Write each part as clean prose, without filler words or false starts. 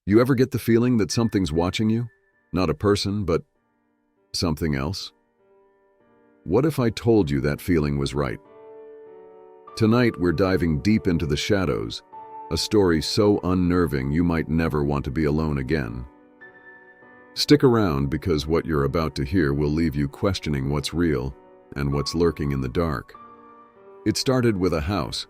You ever get the feeling that something's watching you? Not a person, but something else? What if I told you that feeling was right? Tonight we're diving deep into the shadows, a story so unnerving you might never want to be alone again. Stick around because what you're about to hear will leave you questioning what's real and what's lurking in the dark. It started with a house.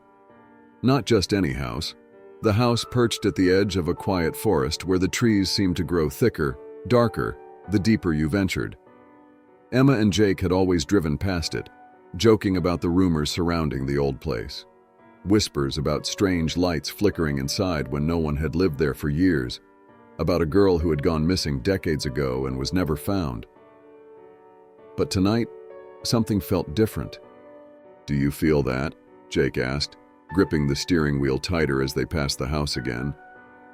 Not just any house. The house perched at the edge of a quiet forest where the trees seemed to grow thicker, darker, the deeper you ventured. Emma and Jake had always driven past it, joking about the rumors surrounding the old place. Whispers about strange lights flickering inside when no one had lived there for years, about a girl who had gone missing decades ago and was never found. But tonight, something felt different. "Do you feel that?" Jake asked, gripping the steering wheel tighter as they passed the house again.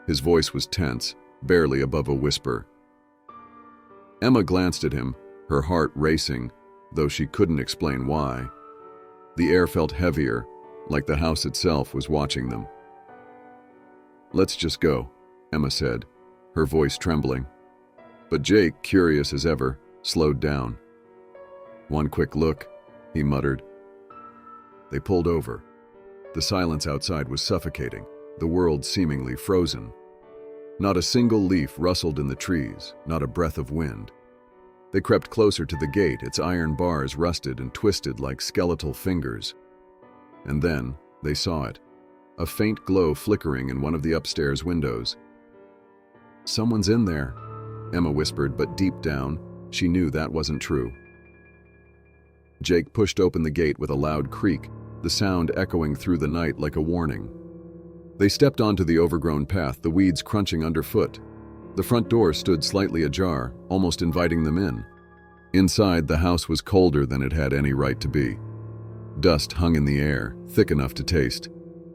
His voice was tense, barely above a whisper. Emma glanced at him, her heart racing, though she couldn't explain why. The air felt heavier, like the house itself was watching them. "Let's just go," Emma said, her voice trembling. But Jake, curious as ever, slowed down. "One quick look," he muttered. They pulled over. The silence outside was suffocating, the world seemingly frozen. Not a single leaf rustled in the trees, not a breath of wind. They crept closer to the gate, its iron bars rusted and twisted like skeletal fingers. And then they saw it, a faint glow flickering in one of the upstairs windows. "Someone's in there," Emma whispered, but deep down, she knew that wasn't true. Jake pushed open the gate with a loud creak, the sound echoing through the night like a warning. They stepped onto the overgrown path, the weeds crunching underfoot. The front door stood slightly ajar, almost inviting them in. Inside, the house was colder than it had any right to be. Dust hung in the air, thick enough to taste.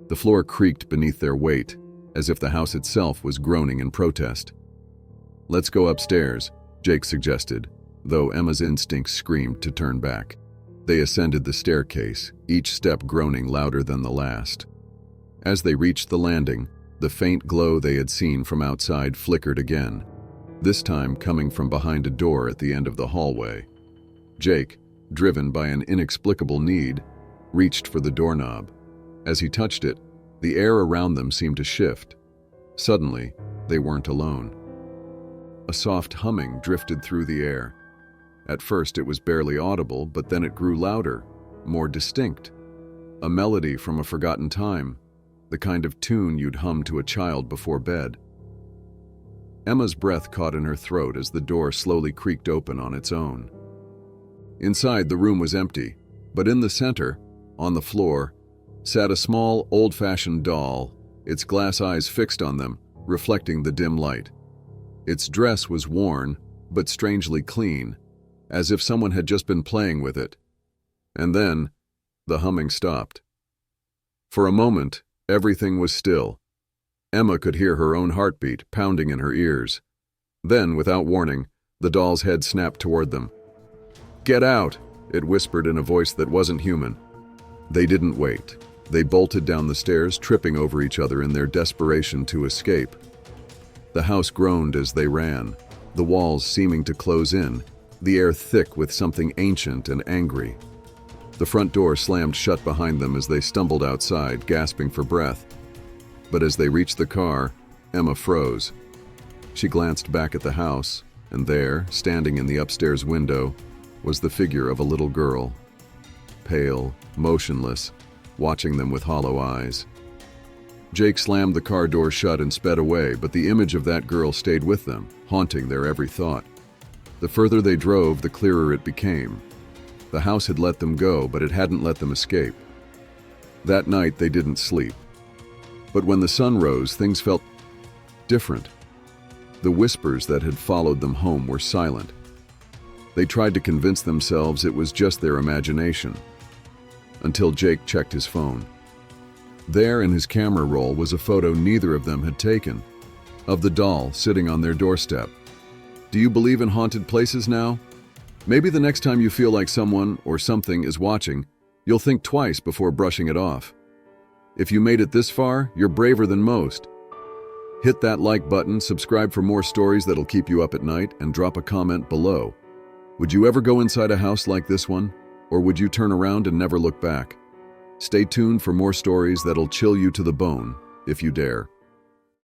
The floor creaked beneath their weight, as if the house itself was groaning in protest. "Let's go upstairs," Jake suggested, though Emma's instincts screamed to turn back. They ascended the staircase, each step groaning louder than the last. As they reached the landing, the faint glow they had seen from outside flickered again, this time coming from behind a door at the end of the hallway. Jake, driven by an inexplicable need, reached for the doorknob. As he touched it, the air around them seemed to shift. Suddenly, they weren't alone. A soft humming drifted through the air. At first it was barely audible, but then it grew louder, more distinct. A melody from a forgotten time, the kind of tune you'd hum to a child before bed. Emma's breath caught in her throat as the door slowly creaked open on its own. Inside, the room was empty, but in the center, on the floor, sat a small, old-fashioned doll, its glass eyes fixed on them, reflecting the dim light. Its dress was worn, but strangely clean, as if someone had just been playing with it. And then, the humming stopped. For a moment, everything was still. Emma could hear her own heartbeat pounding in her ears. Then, without warning, the doll's head snapped toward them. "Get out!" it whispered in a voice that wasn't human. They didn't wait. They bolted down the stairs, tripping over each other in their desperation to escape. The house groaned as they ran, the walls seeming to close in, the air thick with something ancient and angry. The front door slammed shut behind them as they stumbled outside, gasping for breath. But as they reached the car, Emma froze. She glanced back at the house, and there, standing in the upstairs window, was the figure of a little girl. Pale, motionless, watching them with hollow eyes. Jake slammed the car door shut and sped away, but the image of that girl stayed with them, haunting their every thought. The further they drove, the clearer it became. The house had let them go, but it hadn't let them escape. That night, they didn't sleep. But when the sun rose, things felt different. The whispers that had followed them home were silent. They tried to convince themselves it was just their imagination, until Jake checked his phone. There in his camera roll was a photo neither of them had taken, of the doll sitting on their doorstep. Do you believe in haunted places now? Maybe the next time you feel like someone or something is watching, you'll think twice before brushing it off. If you made it this far, you're braver than most. Hit that like button, subscribe for more stories that'll keep you up at night, and drop a comment below. Would you ever go inside a house like this one? Or would you turn around and never look back? Stay tuned for more stories that'll chill you to the bone, if you dare.